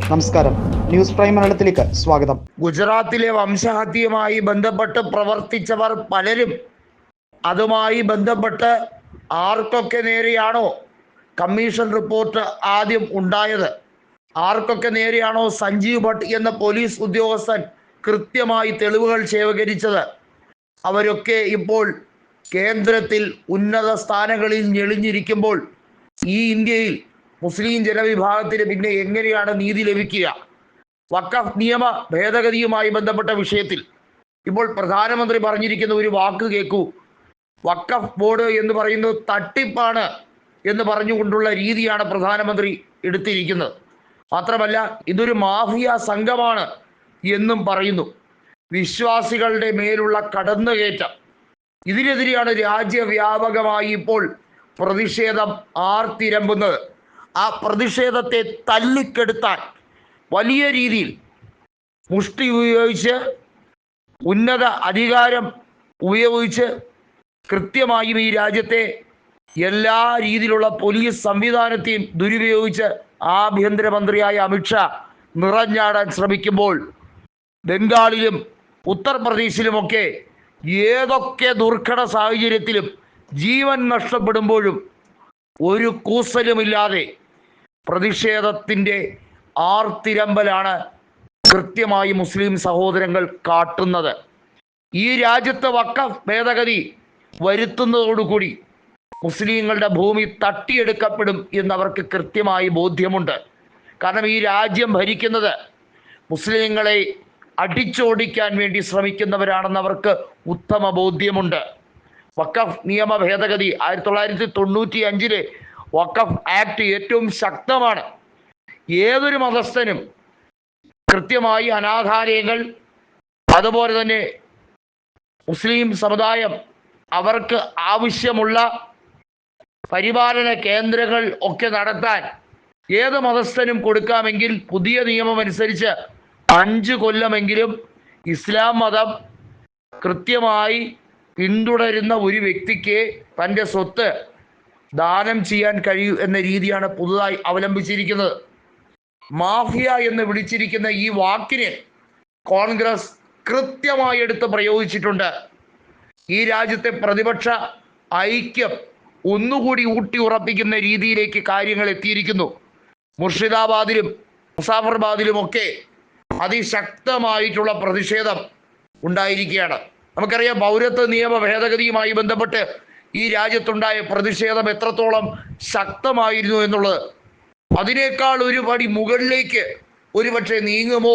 നമസ്കാരം, news prime മലയാളത്തിലേക്ക് സ്വാഗതം. ഗുജറാത്തിലെ വംശഹത്യയുമായി ബന്ധപ്പെട്ട് പ്രവർത്തിച്ചവർ പലരും അതുമായി ബന്ധപ്പെട്ട് ആർക്കൊക്കെ നേരെയാണോ കമ്മീഷൻ റിപ്പോർട്ട് ആദ്യം ഉണ്ടായത്, ആർക്കൊക്കെ നേരെയാണോ സഞ്ജീവ് ഭട്ട് എന്ന പോലീസ് ഉദ്യോഗസ്ഥൻ കൃത്യമായി തെളിവുകൾ ശേഖരിച്ചത്, അവരൊക്കെ ഇപ്പോൾ കേന്ദ്രത്തിൽ ഉന്നത സ്ഥാനങ്ങളിൽ ഞെളിഞ്ഞിരിക്കുമ്പോൾ ഈ ഇന്ത്യയിൽ മുസ്ലിം ജനവിഭാഗത്തിന് പിന്നെ എങ്ങനെയാണ് നീതി ലഭിക്കുക? വഖഫ് നിയമ ഭേദഗതിയുമായി ബന്ധപ്പെട്ട വിഷയത്തിൽ ഇപ്പോൾ പ്രധാനമന്ത്രി പറഞ്ഞിരിക്കുന്ന ഒരു വാക്ക് കേൾക്കൂ. വഖഫ് ബോർഡ് എന്ന് പറയുന്നത് തട്ടിപ്പാണ് എന്ന് പറഞ്ഞുകൊണ്ടുള്ള രീതിയാണ് പ്രധാനമന്ത്രി എടുത്തിരിക്കുന്നത്. മാത്രമല്ല, ഇതൊരു മാഫിയ സംഘമാണ് എന്നും പറയുന്നു. വിശ്വാസികളുടെ മേലുള്ള കടന്നുകയറ്റം, ഇതിനെതിരെയാണ് രാജ്യവ്യാപകമായി ഇപ്പോൾ പ്രതിഷേധം ആർത്തിരമ്പുന്നത്. ആ പ്രതിഷേധത്തെ തല്ലിക്കെടുത്താൻ വലിയ രീതിയിൽ മുഷ്ടി ഉപയോഗിച്ച്, ഉന്നത അധികാരം ഉപയോഗിച്ച് കൃത്യമായും ഈ രാജ്യത്തെ എല്ലാ രീതിയിലുള്ള പോലീസ് സംവിധാനത്തെയും ദുരുപയോഗിച്ച് ആഭ്യന്തരമന്ത്രിയായ അമിത്ഷാ നിറഞ്ഞാടാൻ ശ്രമിക്കുമ്പോൾ ബംഗാളിലും ഉത്തർപ്രദേശിലുമൊക്കെ ഏതൊക്കെ ദുർഘട സാഹചര്യത്തിലും ജീവൻ നഷ്ടപ്പെടുമ്പോഴും ഒരു കൂസലുമില്ലാതെ പ്രതിഷേധത്തിൻ്റെ ആർത്തിരമ്പലാണ് കൃത്യമായി മുസ്ലിം സഹോദരങ്ങൾ കാട്ടുന്നത്. ഈ രാജ്യത്ത് വഖഫ് ഭേദഗതി വരുത്തുന്നതോടുകൂടി മുസ്ലിങ്ങളുടെ ഭൂമി തട്ടിയെടുക്കപ്പെടും എന്നവർക്ക് കൃത്യമായി ബോധ്യമുണ്ട്. കാരണം ഈ രാജ്യം ഭരിക്കുന്നത് മുസ്ലിങ്ങളെ അടിച്ചോടിക്കാൻ വേണ്ടി ശ്രമിക്കുന്നവരാണെന്ന് അവർക്ക് ഉത്തമ ബോധ്യമുണ്ട്. വഖഫ് നിയമ ഭേദഗതി 1995 വഖഫ് ആക്ട് ഏറ്റവും ശക്തമാണ്. ഏതൊരു മതസ്ഥനും കൃത്യമായി അനാഥാലയങ്ങൾ, അതുപോലെ തന്നെ മുസ്ലിം സമുദായം അവർക്ക് ആവശ്യമുള്ള പരിപാലന കേന്ദ്രങ്ങൾ ഒക്കെ നടത്താൻ ഏത് മതസ്ഥനും കൊടുക്കാമെങ്കിൽ പുതിയ നിയമം അനുസരിച്ച് 5 കൊല്ലമെങ്കിലും ഇസ്ലാം മതം കൃത്യമായി പിന്തുടരുന്ന ഒരു വ്യക്തിക്ക് തൻ്റെ സ്വത്ത് ദാനം ചെയ്യാൻ കഴിയൂ എന്ന രീതിയാണ് പുതുതായി അവലംബിച്ചിരിക്കുന്നത്. മാഫിയ എന്ന് വിളിച്ചിരിക്കുന്ന ഈ വാക്കിനെ കോൺഗ്രസ് കൃത്യമായി എടുത്ത് പ്രയോഗിച്ചിട്ടുണ്ട്. ഈ രാജ്യത്തെ പ്രതിപക്ഷ ഐക്യം ഒന്നുകൂടി ഊട്ടി ഉറപ്പിക്കുന്ന രീതിയിലേക്ക് കാര്യങ്ങൾ എത്തിയിരിക്കുന്നു. മുർഷിദാബാദിലും മുസാഫർബാദിലുമൊക്കെ അതിശക്തമായിട്ടുള്ള പ്രതിഷേധം ഉണ്ടായിരിക്കുകയാണ്. നമുക്കറിയാം, പൗരത്വ നിയമ ഭേദഗതിയുമായി ബന്ധപ്പെട്ട് ഈ രാജ്യത്തുണ്ടായ പ്രതിഷേധം എത്രത്തോളം ശക്തമായിരുന്നു എന്നുള്ളത്. അതിനേക്കാൾ ഒരു പടി മുകളിലേക്ക് ഒരുപക്ഷെ നീങ്ങുമോ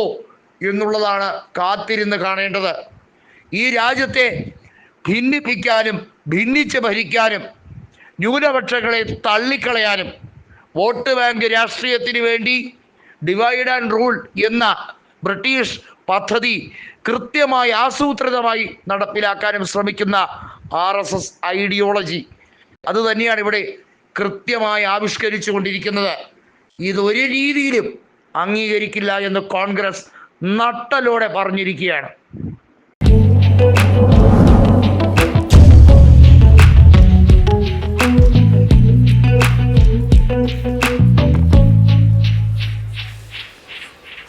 എന്നുള്ളതാണ് കാത്തിരുന്ന് കാണേണ്ടത്. ഈ രാജ്യത്തെ ഭിന്നിപ്പിക്കാനും ഭിന്നിച്ച് ഭരിക്കാനും ന്യൂനപക്ഷങ്ങളെ തള്ളിക്കളയാനും വോട്ട് ബാങ്ക് രാഷ്ട്രീയത്തിന് വേണ്ടി ഡിവൈഡ് ആൻഡ് റൂൾ എന്ന ബ്രിട്ടീഷ് പദ്ധതി കൃത്യമായി ആസൂത്രിതമായി നടപ്പിലാക്കാനും ശ്രമിക്കുന്ന RSS ഐഡിയോളജി, അതുതന്നെയാണ് ഇവിടെ കൃത്യമായി ആവിഷ്കരിച്ചു കൊണ്ടിരിക്കുന്നത്. ഇതൊരു രീതിയിലും അംഗീകരിക്കില്ല എന്ന് കോൺഗ്രസ് നട്ടലോടെ പറഞ്ഞിരിക്കുകയാണ്.